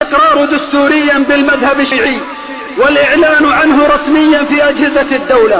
الإقرار دستوريا بالمذهب الشيعي والإعلان عنه رسميا في أجهزة الدولة.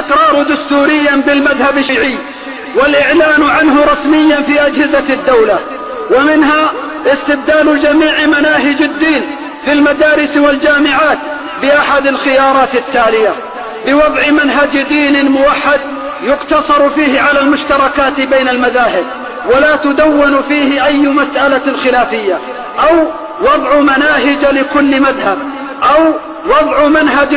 إقرار دستوريا بالمذهب الشيعي والإعلان عنه رسميا في أجهزة الدولة، ومنها استبدال جميع مناهج الدين في المدارس والجامعات بأحد الخيارات التالية: بوضع منهج دين موحد يقتصر فيه على المشتركات بين المذاهب ولا تدون فيه أي مسألة خلافية، أو وضع مناهج لكل مذهب، أو وضع منهج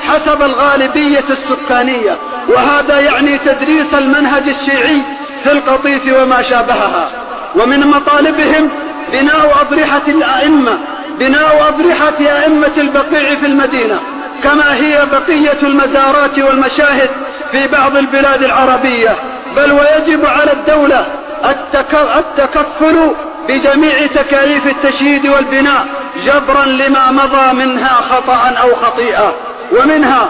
حسب الغالبية السكانية، وهذا يعني تدريس المنهج الشيعي في القطيف وما شابهها. ومن مطالبهم بناء أضرحة أئمة البقيع في المدينة كما هي بقية المزارات والمشاهد في بعض البلاد العربية، بل ويجب على الدولة التكفل بجميع تكاليف التشييد والبناء جبرا لما مضى منها خطأ أو خطيئة. ومنها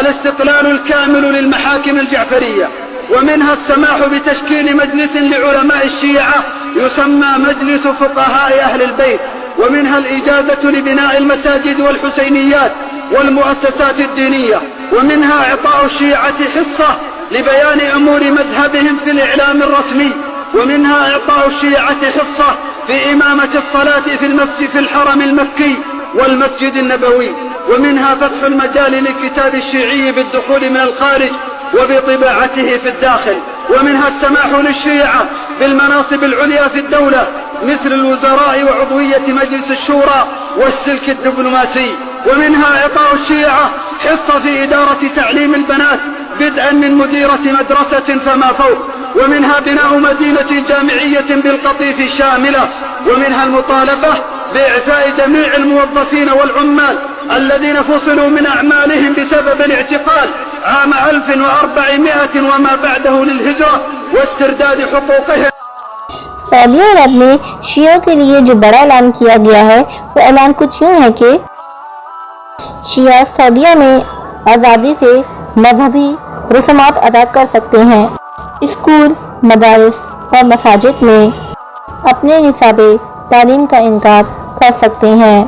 الاستقلال الكامل للمحاكم الجعفرية، ومنها السماح بتشكيل مجلس لعلماء الشيعة يسمى مجلس فقهاء أهل البيت، ومنها الإجازة لبناء المساجد والحسينيات والمؤسسات الدينية، ومنها إعطاء الشيعة حصة لبيان أمور مذهبهم في الإعلام الرسمي، ومنها إعطاء الشيعة حصة في إمامة الصلاة في المسجد في الحرم المكي والمسجد النبوي، ومنها فتح المجال للكتاب الشيعي بالدخول من الخارج وبطباعته في الداخل، ومنها السماح للشيعة بالمناصب العليا في الدولة مثل الوزراء وعضوية مجلس الشورى والسلك الدبلوماسي، ومنها إعطاء الشيعة حصة في إدارة تعليم البنات بدءا من مديرة مدرسة فما فوق، ومنها بناء مدينة جامعية بالقطيف شاملة، ومنها المطالبة بإعفاء جميع الموظفين والعمال الذين فصلوا من أعمالهم بسبب الاعتقال عام 1400 وما بعده للهجرة واسترداد حقوقهم. سعودی عرب میں شیعوں کے لیے جو بڑا اعلان کیا گیا ہے وہ اعلان کچھ یوں ہے کہ شیعہ سعودیہ میں آزادی سے مذہبی رسومات ادا کر سکتے ہیں، اسکول، مدارس اور مساجد میں اپنے نصاب تعلیم کا انعقاد کر سکتے ہیں،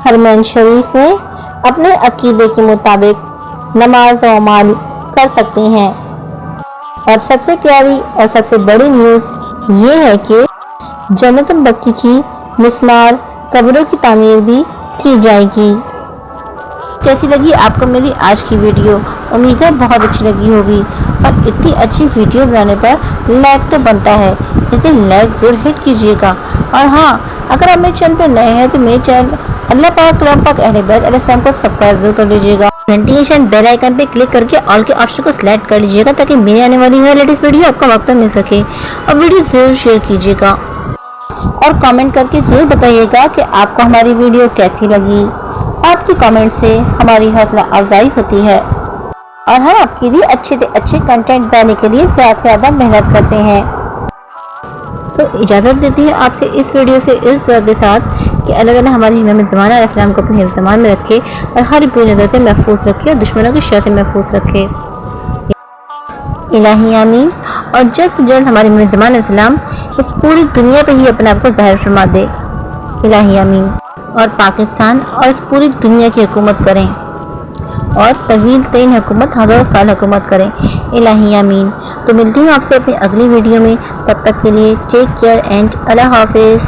حرمین شریف میں اپنے عقیدے کے مطابق نماز و اعمال کر سکتے ہیں، اور سب سے پیاری اور سب سے بڑی نیوز یہ ہے کہ جنت البقیع کی مسمار قبروں کی تعمیر بھی کی جائے گی۔ کیسی لگی آپ کو میری آج کی ویڈیو؟ امید ہے بہت اچھی لگی ہوگی، اور اتنی اچھی ویڈیو بنانے پر لائک تو بنتا ہے، اسے لائک ضرور ہٹ کیجیے گا۔ اور ہاں، اگر آپ میرے چینل پہ نئے ہیں تو میرے چینل اللہ پاک کلام پاک اہل بیت علیہ السلام کو سبسکرائب ضرور کر لیجیے گا، نوٹیفیکیشن بیل آئیکن پہ کلک کر کے آل کے آپشن کو سلیکٹ کر لیجیے گا تاکہ میرے آنے والی ہر لیٹسٹ ویڈیو آپ کو وقت مل سکے، اور ویڈیو ضرور شیئر کیجیے گا، اور کامنٹ کر کے ضرور بتائیے گا کہ آپ کو ہماری ویڈیو کیسی لگی۔ آپ کی کامنٹ سے ہماری حوصلہ افزائی ہوتی ہے، اور ہم آپ کے لیے اچھے سے اچھے کنٹینٹ بنانے کے لیے زیادہ سے زیادہ محنت کرتے ہیں۔ تو اجازت دیتی ہے آپ سے اس ویڈیو سے اس دعا کے ساتھ کہ اللہ تعالیٰ ہمارے امام زمانہ علیہ السلام کو اپنے حفظ زمان میں رکھے، اور ہر بری نظر سے محفوظ رکھے، اور دشمنوں کی شر سے محفوظ رکھے، الہی آمین۔ اور جلد سے جلد ہمارے امام زمان علیہ السلام اس پوری دنیا پہ ہی اپنے آپ کو ظاہر فرما دے، الہی آمین۔ اور پاکستان اور اس پوری دنیا کی حکومت کریں، اور طویل ترین حکومت، 1000 سال حکومت کریں، الہی آمین۔ تو ملتی ہوں آپ سے اپنی اگلی ویڈیو میں، تب تک کے لیے ٹیک کیئر اینڈ اللہ حافظ۔